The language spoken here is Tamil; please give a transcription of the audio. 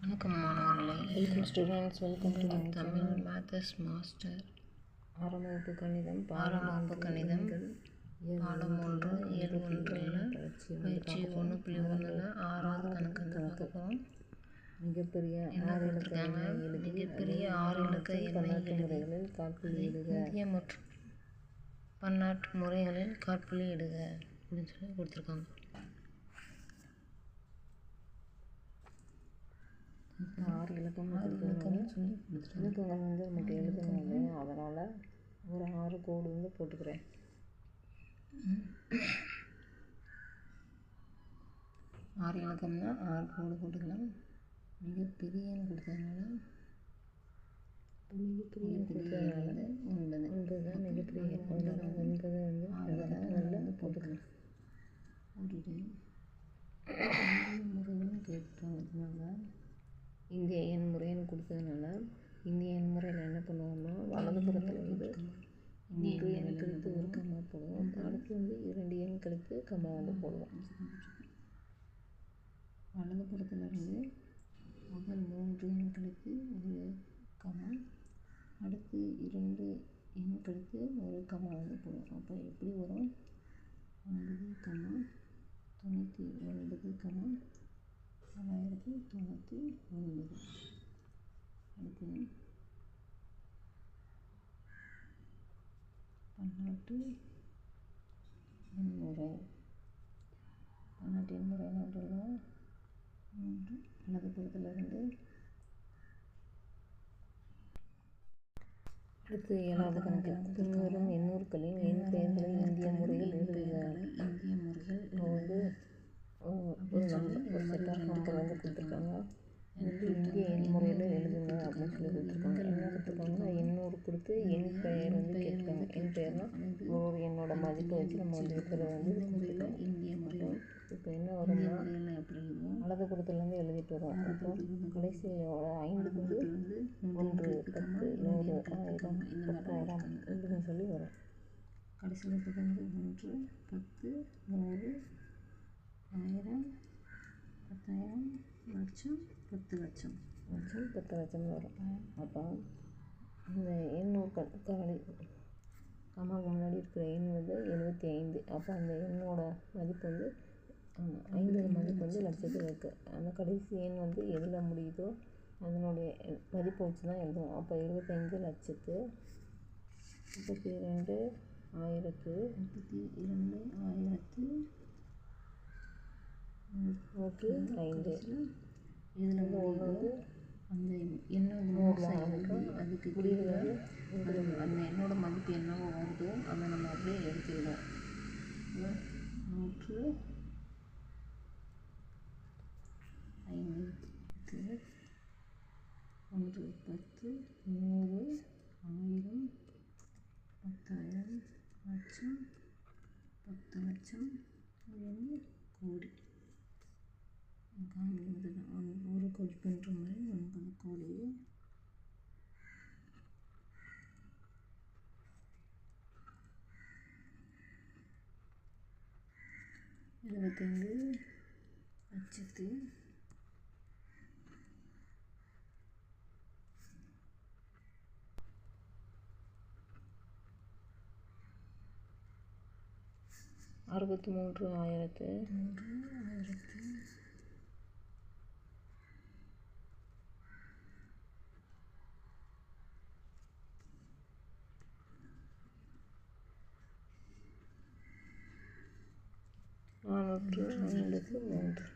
வணக்கம் மாணவர்களே. Welcome students, welcome to Tamil maths master. ஆறாம் வகுப்பு கணிதம் பாடம் 1 இயல் 1 பயிற்சி 1.1 ஆறாவது கணக்கு பார்க்க போகிறோம். மிகப்பெரிய ஆறு இலக்க எண்ணை முறைகளில் காற்புள்ளி இடுக. இந்திய மற்றும் பன்னாட்டு முறைகளில் காற்புள்ளி இடுக அப்படின்னு சொல்லி கொடுத்துருக்காங்க. ஆறு இலக்கம் இலக்கங்கள் வந்து நமக்கு எழுதணும், அதனால் ஒரு 6 கோடு வந்து போட்டுக்கிறேன். ஆறு இலக்கம்னா 6 கோடு போட்டுக்கலாம். மிகப்பெரியன்னு கொடுத்ததுனால 9 தான் மிகப்பெரிய. 9 வந்து அதில் போட்டுக்கலாம். ஒரு முறைன்னு கேட்டதுனால இந்திய எண் முறைன்னு கொடுத்ததுனால இந்திய எண் முறையில் என்ன பண்ணுவோம்னா வலது புறத்தில் வந்து 3 எண் கழித்து ஒரு கம்மா போடுவோம். அடுத்து வந்து 2 எண் கழித்து கம்மா வந்து போடுவோம். வலது புறத்தில் இருந்து முதல் 3 எண் கழித்து ஒரு கம்மா, அடுத்து 2 எண் கழித்து ஒரு கம்மா வந்து போடுவோம். அப்போ எப்படி வரும்? 9 கம்மா 99 கம்மா 999. அடுத்து பன்னாட்டு எண்முறை. பன்னாட்டு எண்முறை என்றால் 3 வலது புறத்திலிருந்து. அடுத்து 7வது கணக்கு. பின்வரும் எண்ணூர்களின் எண் பெயர்களை இந்திய முறையில் எழுதுக. இந்திய முறைகள் வந்து ஒரு செட் ஆஃப் நம்பர் வந்து கொடுத்துருக்காங்க. இந்திய எண் முறையில் எழுதுங்க அப்படின்னு சொல்லி கொடுத்துருக்காங்க. என்ன கொடுத்துருக்காங்கன்னா எண்ணூறு கொடுத்து எண் பெயர் வந்து கேட்குறாங்க. எண் பெயர்னால் ஒரு எண்ணோட மதிப்பை வச்சு நம்ம வந்து இருக்கிறத வந்து கொடுத்துருக்கோம். இந்திய முறையில் இப்போ என்ன வரும்னா வலது புறத்துலேருந்து எழுதிட்டு வரோம். அப்போ கடைசியில் 5 வந்து 1 10 100 1000 10,000 அப்படின்னு சொல்லி வரும். கடைசியில் இப்போ வந்து 1 10 100 1000 10,000 லட்சம் 10 லட்சம் 10 லட்சம் வரும். அப்போ இந்த எண்ணூறு கம்மாவுக்கு முன்னாடி இருக்கிற எண் வந்து 75. அப்போ அந்த எண்ணோட மதிப்பு வந்து 5 மதிப்பு வந்து லட்சத்தில் இருக்குது. அந்த கடைசி எண் வந்து எதில் முடியுதோ அதனுடைய மதிப்பை வச்சு தான் எழுதுவோம். அப்போ 25 லட்சத்து 32,000 32,005. இதில் வந்து ஒன்று வந்து அந்த எண்ணோட அதுக்கு முடிவு அந்த எண்ணோட மதிப்பு என்னவோ வருதோ அதை நம்ம அப்படியே எடுத்துக்கிடுவோம். 105 1 10 100 1000 10,000 லட்சம் 10 லட்சம் கோடி. ஒரு கோடி பண்ணுற மாதிரி 9 கோடி. எழுபத்தைந்து லட்சத்து 63,000 453.